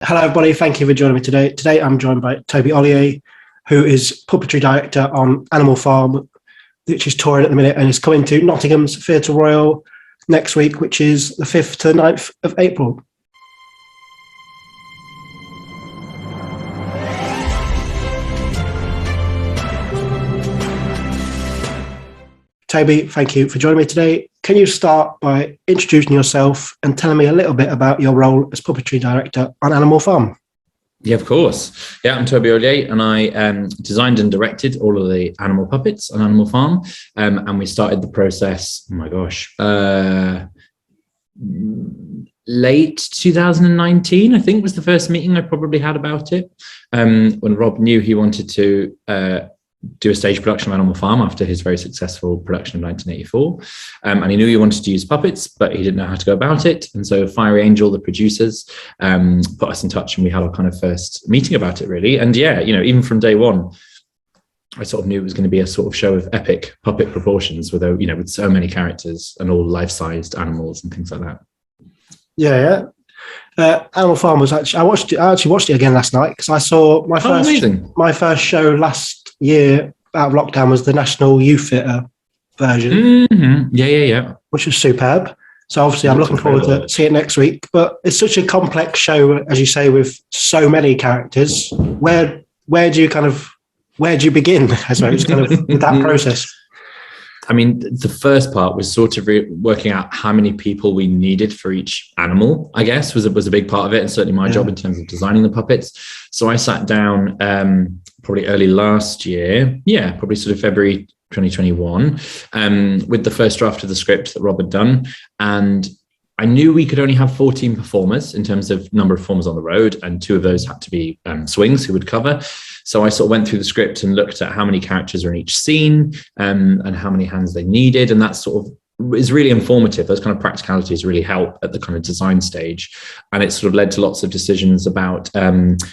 Hello, everybody. Thank you for joining me today. Today, I'm joined by Toby Olié, who is puppetry director on Animal Farm, which is touring at the minute and is coming to Nottingham's Theatre Royal next week, which is the 5th to the 9th of April. Toby, thank you for joining me today. Can you start by introducing yourself and telling me a little bit about your role as puppetry director on Animal Farm? Yeah, of course. Yeah, I'm Toby Oli, and I designed and directed all of the animal puppets on Animal Farm. And we started the process, late 2019, I think was the first meeting I probably had about it. When Rob knew he wanted to do a stage production of Animal Farm after his very successful production of 1984. And he knew he wanted to use puppets, but he didn't know how to go about it. And so Fiery Angel, the producers, put us in touch, and we had our kind of first meeting about it, really. And yeah, even from day one, I sort of knew it was going to be a sort of show of epic puppet proportions with, with so many characters and all life-sized animals and things like that. Yeah. Animal Farm was actually, I actually watched it again last night because I saw my first show last year out of lockdown was the National Youth Theatre version. Mm-hmm. Yeah. Which was superb. So obviously I'm looking forward to see it next week. But it's such a complex show, as you say, with so many characters. Where do you begin, I suppose, with that process? I mean, the first part was sort of working out how many people we needed for each animal, I guess, was a big part of it, and certainly my job in terms of designing the puppets. So I sat down probably early last year, probably sort of February 2021, with the first draft of the script that Rob had done. And I knew we could only have 14 performers in terms of number of performers on the road, and 2 of those had to be swings who would cover. So I sort of went through the script and looked at how many characters are in each scene and how many hands they needed. And that sort of is really informative. Those kind of practicalities really help at the kind of design stage. And it sort of led to lots of decisions about,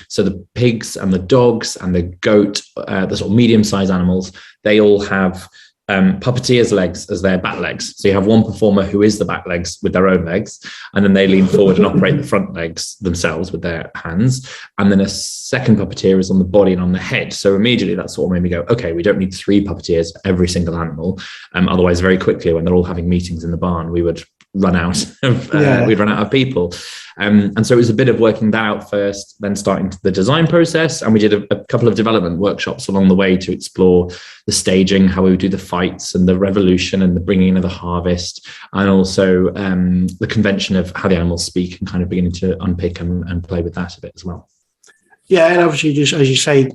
so the pigs and the dogs and the goat, the sort of medium-sized animals, they all have puppeteers' legs as their back legs. So you have one performer who is the back legs with their own legs, and then they lean forward and operate the front legs themselves with their hands. And then a second puppeteer is on the body and on the head. So immediately that sort of made me go, okay, we don't need 3 puppeteers for every single animal. Otherwise, very quickly, when they're all having meetings in the barn, we would run out of people. And so it was a bit of working that out first, then starting the design process. And we did a couple of development workshops along the way to explore the staging, how we would do the fights and the revolution and the bringing in of the harvest, and also the convention of how the animals speak, and kind of beginning to unpick and play with that a bit as well. Yeah, and obviously, just as you say,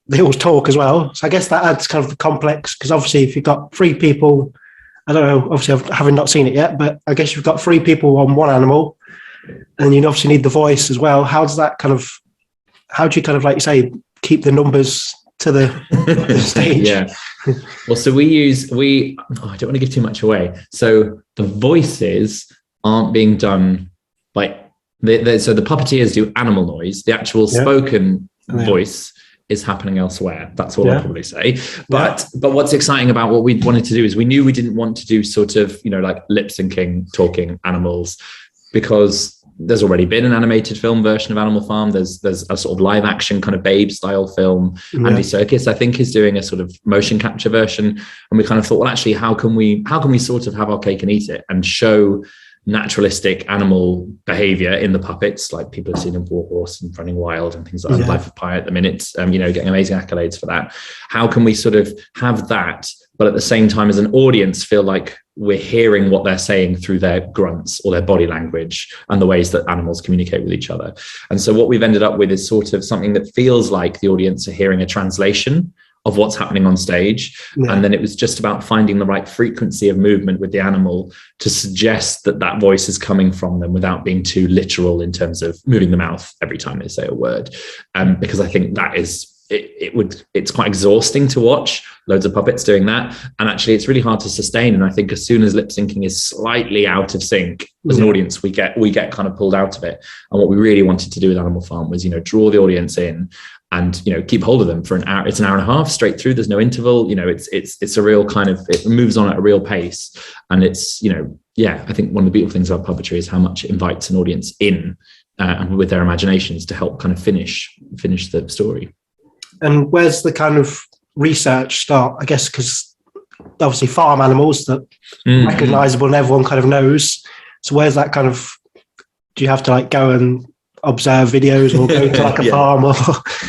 they all talk as well. So I guess that adds kind of the complex, because obviously if you've got 3 people, I don't know, obviously I haven't seen it yet, but I guess you've got 3 people on one animal, and you obviously need the voice as well. How do you like you say, keep the numbers to the stage? Yeah. Well, so I don't want to give too much away. So the voices aren't being done by, so the puppeteers do animal noise. The actual spoken voice is happening elsewhere. That's all I'll probably say. But what's exciting about what we wanted to do is we knew we didn't want to do sort of, like lip syncing, talking animals, because there's already been an animated film version of Animal Farm. There's a sort of live action kind of Babe style film. Andy Serkis, I think, is doing a sort of motion capture version. And we kind of thought, well, actually, how can we sort of have our cake and eat it and show naturalistic animal behavior in the puppets, like people have seen in War Horse and Running Wild and things like that, Life of Pi at the minute, getting amazing accolades for that. How can we sort of have that, but at the same time as an audience feel like we're hearing what they're saying through their grunts or their body language and the ways that animals communicate with each other? And so what we've ended up with is sort of something that feels like the audience are hearing a translation of what's happening on stage. And then it was just about finding the right frequency of movement with the animal to suggest that voice is coming from them without being too literal in terms of moving the mouth every time they say a word. Because I think that is, it's quite exhausting to watch loads of puppets doing that. And actually it's really hard to sustain. And I think as soon as lip syncing is slightly out of sync as an audience, we get kind of pulled out of it. And what we really wanted to do with Animal Farm was, draw the audience in and keep hold of them for an hour. It's an hour and a half straight through. There's no interval. It's a real kind of, it moves on at a real pace. And it's, I think one of the beautiful things about puppetry is how much it invites an audience in and with their imaginations to help kind of finish the story. And where's the kind of research start? I guess because obviously farm animals that recognizable and everyone kind of knows. So where's that kind of, do you have to like go and observe videos or go to like a farm or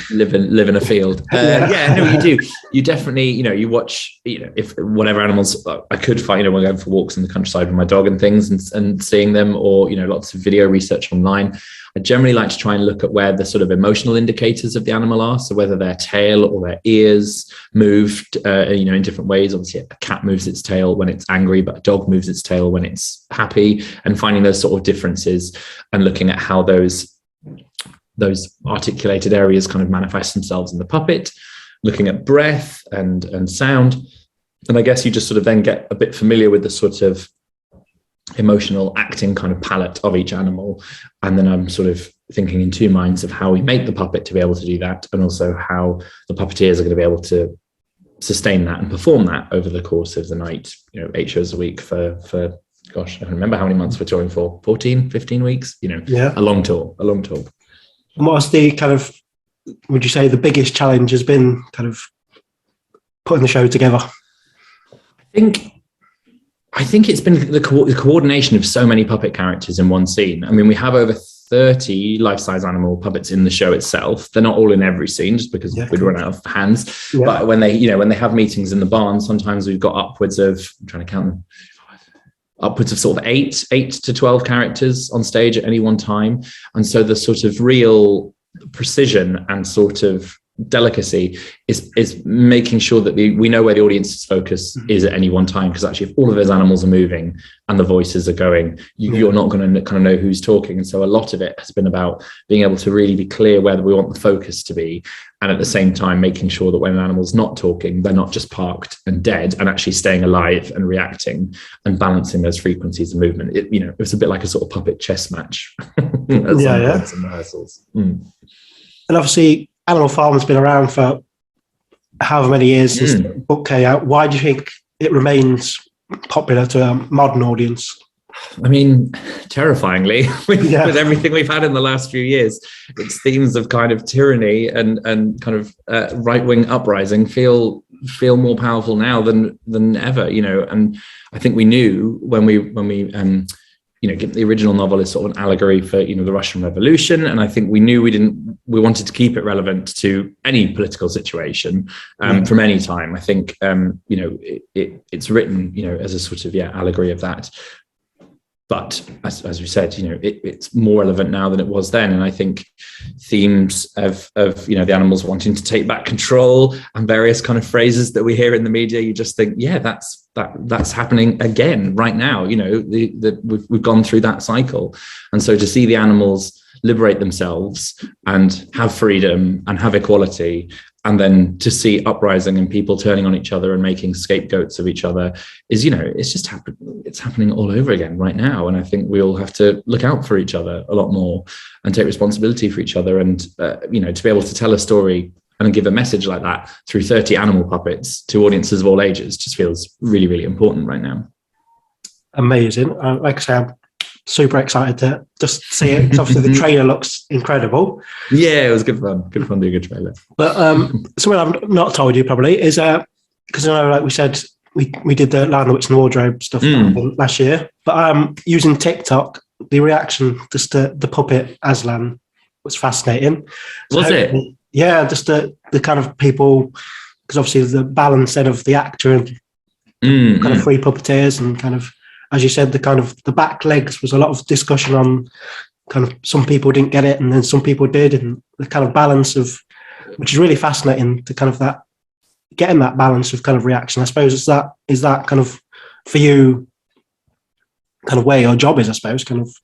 live in a field? No, you do. You definitely, you watch, if whatever animals I could find, when going for walks in the countryside with my dog and things and seeing them, or, lots of video research online. I generally like to try and look at where the sort of emotional indicators of the animal are. So whether their tail or their ears moved, in different ways. Obviously, a cat moves its tail when it's angry, but a dog moves its tail when it's happy, and finding those sort of differences and looking at how those articulated areas kind of manifest themselves in the puppet, looking at breath and sound. And I guess you just sort of then get a bit familiar with the sort of emotional acting kind of palette of each animal. And then I'm sort of thinking in two minds of how we make the puppet to be able to do that, and also how the puppeteers are going to be able to sustain that and perform that over the course of the night, 8 shows a week for gosh, I don't remember how many months we're touring for, 14, 15 weeks, a long tour. And what's the kind of, would you say the biggest challenge has been kind of putting the show together? I think it's been the coordination of so many puppet characters in one scene. I mean, we have over 30 life-size animal puppets in the show itself. They're not all in every scene just because we'd run out of hands. Yeah. But when they have meetings in the barn, sometimes we've got upwards of, I'm trying to count them, upwards of sort of 8 to 12 characters on stage at any one time. And so the sort of real precision and sort of delicacy is making sure that we know where the audience's focus is at any one time, because actually if all of those animals are moving and the voices are going, you're not going to kind of know who's talking. And so a lot of it has been about being able to really be clear where we want the focus to be, and at the same time making sure that when an animal's not talking, they're not just parked and dead, and actually staying alive and reacting and balancing those frequencies of movement. It was a bit like a sort of puppet chess match at some rehearsals. And obviously Animal Farm has been around for however many years since the book came out. Why do you think it remains popular to a modern audience? I mean, terrifyingly, with everything we've had in the last few years, its themes of kind of tyranny and kind of right-wing uprising feel more powerful now than ever. And I think we knew when we the original novel is sort of an allegory for the Russian Revolution, and I think we knew we wanted to keep it relevant to any political situation from any time. I think it's written as a sort of allegory of that. But as we said, it's more relevant now than it was then. And I think themes of the animals wanting to take back control and various kind of phrases that we hear in the media, you just think, that's happening again right now. We've gone through that cycle. And so to see the animals liberate themselves and have freedom and have equality, and then to see uprising and people turning on each other and making scapegoats of each other is, it's just it's happening all over again right now. And I think we all have to look out for each other a lot more and take responsibility for each other. And, to be able to tell a story and give a message like that through 30 animal puppets to audiences of all ages just feels really, really important right now. Amazing. Like I say, I'm super excited to just see it, because obviously the trailer looks incredible. Yeah, it was good fun doing a good trailer. But something I've not told you probably is because like we said, we did the Lion, the Witch and the Wardrobe stuff last year, but using TikTok, the reaction just to the puppet Aslan was fascinating. Was it? Yeah, just the kind of people, because obviously the balance then of the actor and kind of three puppeteers, and kind of, as you said, the back legs was a lot of discussion on kind of some people didn't get it and then some people did, and the kind of balance of, which is really fascinating, to kind of that, getting that balance of kind of reaction. I suppose is that kind of for you kind of where your job is, I suppose, kind of.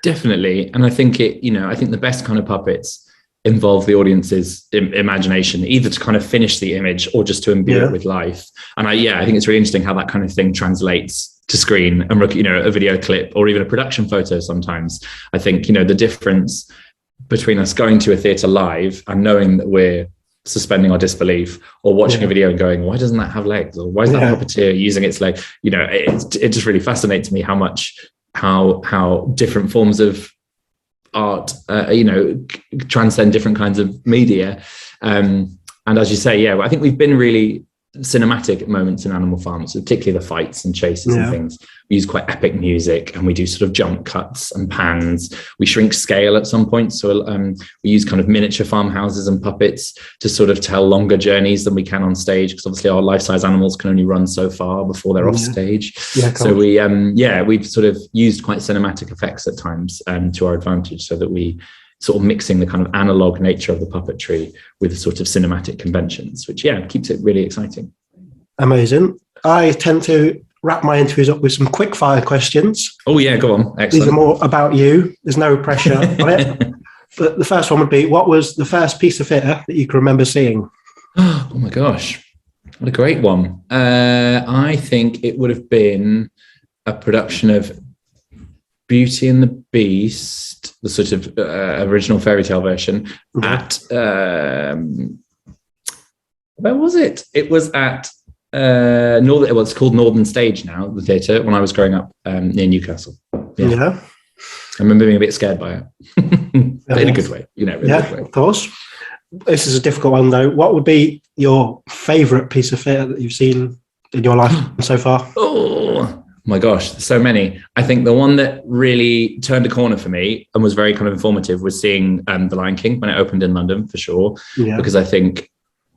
Definitely. And I think I think the best kind of puppets involve the audience's imagination, either to kind of finish the image or just to imbue it with life. And I think it's really interesting how that kind of thing translates to screen and a video clip or even a production photo sometimes. I think, the difference between us going to a theatre live and knowing that we're suspending our disbelief, or watching a video and going, why doesn't that have legs? Or why is that puppeteer using its leg? It just really fascinates me how different forms of art, transcend different kinds of media. And as you say, I think we've been really cinematic moments in Animal Farm, so particularly the fights and chases and things. We use quite epic music, and we do sort of jump cuts and pans. We shrink scale at some point, so we use kind of miniature farmhouses and puppets to sort of tell longer journeys than we can on stage, because obviously our life-size animals can only run so far before they're off stage. So we've sort of used quite cinematic effects at times to our advantage, so that we sort of mixing the kind of analog nature of the puppetry with sort of cinematic conventions, which keeps it really exciting. Amazing. I tend to wrap my interviews up with some quick fire questions. Oh yeah, go on. Excellent. These are more about you. There's no pressure on it. But the first one would be, what was the first piece of theatre that you can remember seeing? Oh my gosh, what a great one. I think it would have been a production of Beauty and the Beast, the sort of original fairy tale version, at where was it? It was at it's called Northern Stage now, the theatre, when I was growing up near Newcastle. I remember being a bit scared by it, but in a good way, in a good way. Of course. This is a difficult one though. What would be your favourite piece of theatre that you've seen in your life so far? Oh my gosh, so many. I think the one that really turned a corner for me and was very kind of informative was seeing The Lion King when it opened in London, for sure. Because I think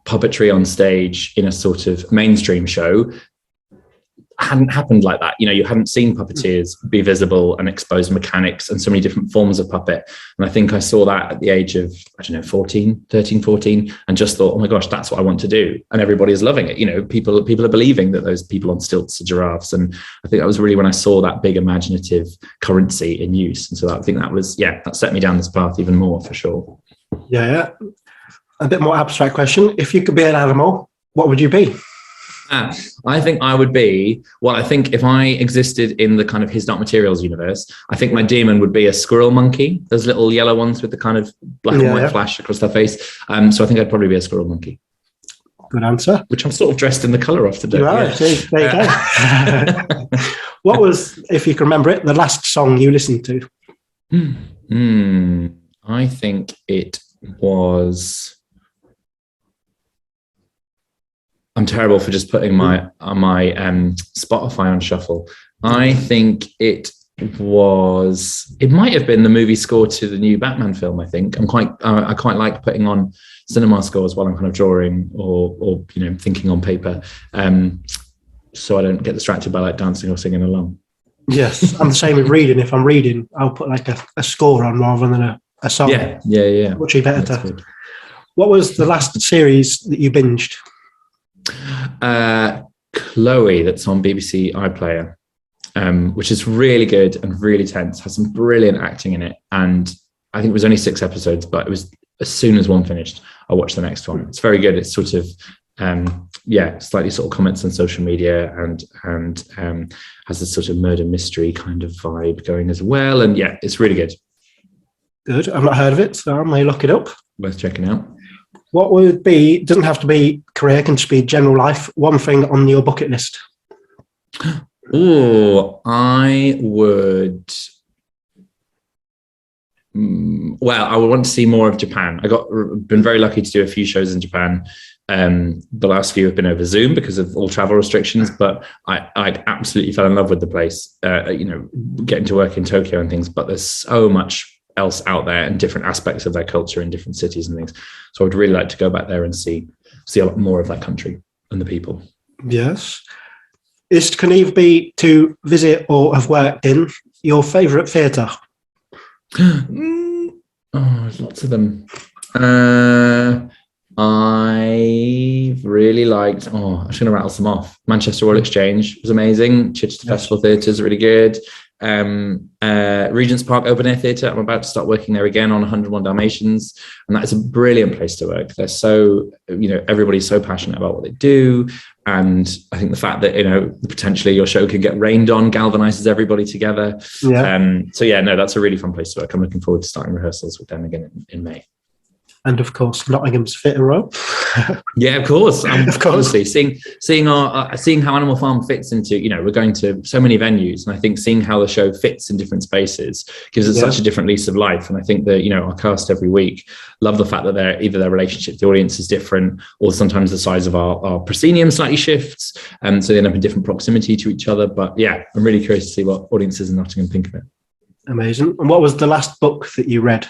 puppetry on stage in a sort of mainstream show hadn't happened like that. You hadn't seen puppeteers be visible and expose mechanics and so many different forms of puppet. And I think I saw that at the age of, 13, 14, and just thought, oh my gosh, that's what I want to do. And everybody's loving it. People are believing that those people on stilts are giraffes. And I think that was really when I saw that big imaginative currency in use. And so I think that set me down this path even more, for sure. Yeah. A bit more abstract question. If you could be an animal, what would you be? I think I would be, I think if I existed in the kind of His Dark Materials universe, I think my demon would be a squirrel monkey, those little yellow ones with the kind of black and white flash across their face. So I think I'd probably be a squirrel monkey. Good answer. Which I'm sort of dressed in the colour of today. There you go. What was, if you can remember it, the last song you listened to? I think it was... I'm terrible for just putting my Spotify on shuffle. I think it might have been the movie score to the new Batman film. I think I quite like putting on cinema scores while I'm kind of drawing or thinking on paper, so I don't get distracted by like dancing or singing along. Yes, I'm the same with reading. If I'm reading, I'll put like a score on rather than a song. Yeah. Much better. What was the last series that you binged? Chloe, that's on BBC iPlayer, which is really good and really tense, has some brilliant acting in it, and I think it was only 6 episodes, but it was, as soon as one finished, I watched the next one. It's very good. It's sort of slightly sort of comments on social media and has this sort of murder mystery kind of vibe going as well, and it's really good. Good. I've not heard of it, so I may look it up. Worth checking out. What would be, doesn't have to be career, can just be general life, one thing on your bucket list? Oh, I would... I would want to see more of Japan. Been very lucky to do a few shows in Japan. The last few have been over Zoom because of all travel restrictions, but I absolutely fell in love with the place, getting to work in Tokyo and things, but there's so much else out there and different aspects of their culture in different cities and things. So I would really like to go back there and see a lot more of that country and the people. Yes. This can either be to visit or have worked in. Your favourite theatre? There's lots of them. I really liked, I'm just going to rattle some off. Manchester Royal Exchange was amazing. Chichester Festival Theatre is really good. Regent's Park Open Air Theatre, I'm about to start working there again on 101 Dalmatians, and that is a brilliant place to work. They're so, everybody's so passionate about what they do, and I think the fact that potentially your show can get rained on galvanizes everybody together. That's a really fun place to work. I'm looking forward to starting rehearsals with them again in May. And of course, Nottingham's Theatre Row. Yeah, of course. Of course. Honestly, seeing how Animal Farm fits into, we're going to so many venues, and I think seeing how the show fits in different spaces gives it such a different lease of life. And I think that our cast every week love the fact that their relationship to the audience is different, or sometimes the size of our proscenium slightly shifts, and so they end up in different proximity to each other. But yeah, I'm really curious to see what audiences in Nottingham think of it. Amazing. And what was the last book that you read?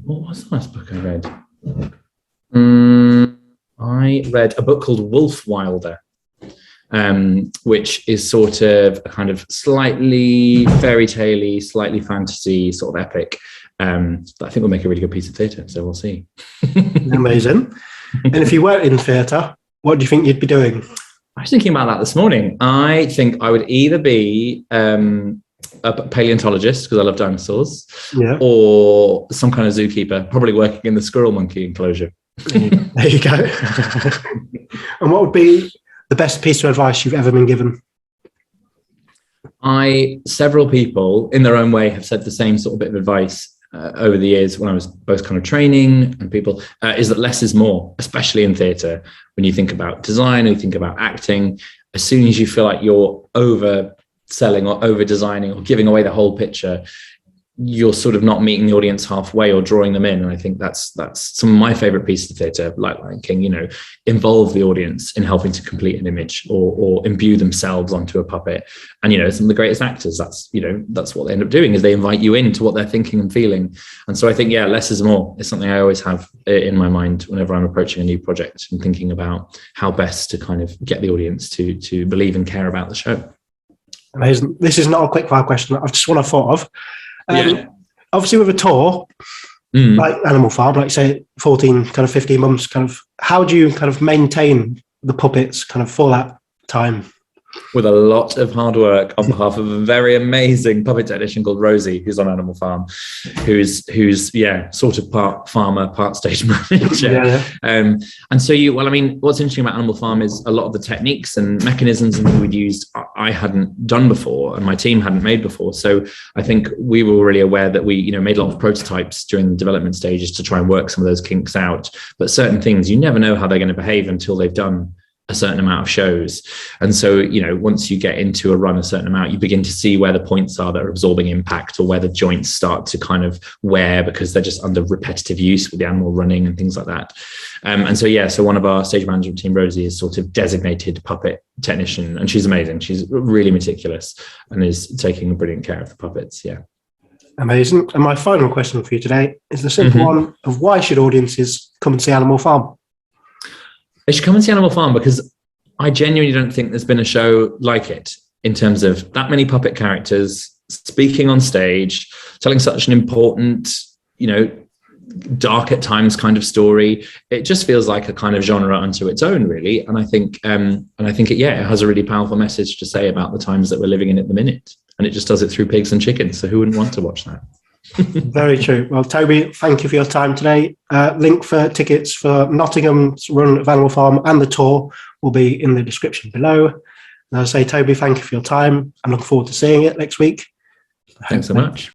What was the last book I read? I read a book called Wolf Wilder, which is sort of a kind of slightly fairy tale-y, slightly fantasy sort of epic that I think will make a really good piece of theatre. So we'll see. Amazing. And if you weren't in theatre, what do you think you'd be doing? I was thinking about that this morning. I think I would either be a paleontologist, because I love dinosaurs, or some kind of zookeeper, probably working in the squirrel monkey enclosure. There you go. And what would be the best piece of advice you've ever been given? Several people in their own way have said the same sort of bit of advice over the years when I was both kind of training and people, is that less is more, especially in theatre. When you think about design, or you think about acting, as soon as you feel like you're overselling or over designing or giving away the whole picture, you're sort of not meeting the audience halfway or drawing them in. And I think that's some of my favorite pieces of theatre, like Lion King, involve the audience in helping to complete an image or imbue themselves onto a puppet. And, some of the greatest actors, that's what they end up doing, is they invite you into what they're thinking and feeling. And so I think, less is more is something I always have in my mind whenever I'm approaching a new project and thinking about how best to kind of get the audience to believe and care about the show. Amazing. This is not a quick fire question. I've just one I thought of. Obviously with a tour like Animal Farm, like say 14 kind of 15 months, kind of how do you kind of maintain the puppets kind of for that time? With a lot of hard work on behalf of a very amazing puppet technician called Rosie, who's on Animal Farm, who's sort of part farmer, part stage manager. And so what's interesting about Animal Farm is a lot of the techniques and mechanisms and we'd used I hadn't done before and my team hadn't made before. So I think we were really aware that we made a lot of prototypes during the development stages to try and work some of those kinks out. But certain things, you never know how they're going to behave until they've done a certain amount of shows. And so, once you get into a run a certain amount, you begin to see where the points are that are absorbing impact, or where the joints start to kind of wear because they're just under repetitive use with the animal running and things like that. So one of our stage management team, Rosie, is sort of designated puppet technician, and she's amazing. She's really meticulous and is taking brilliant care of the puppets. Yeah. Amazing. And my final question for you today is the simple one of why should audiences come and see Animal Farm? They should come and see Animal Farm because I genuinely don't think there's been a show like it in terms of that many puppet characters speaking on stage, telling such an important, dark at times kind of story. It just feels like a kind of genre unto its own, really. And I think, it has a really powerful message to say about the times that we're living in at the minute. And it just does it through pigs and chickens. So who wouldn't want to watch that? Very true. Well, Toby, thank you for your time today. Link for tickets for Nottingham's run of Animal Farm and the tour will be in the description below. And I say, Toby, thank you for your time. I'm looking forward to seeing it next week. Thanks so much.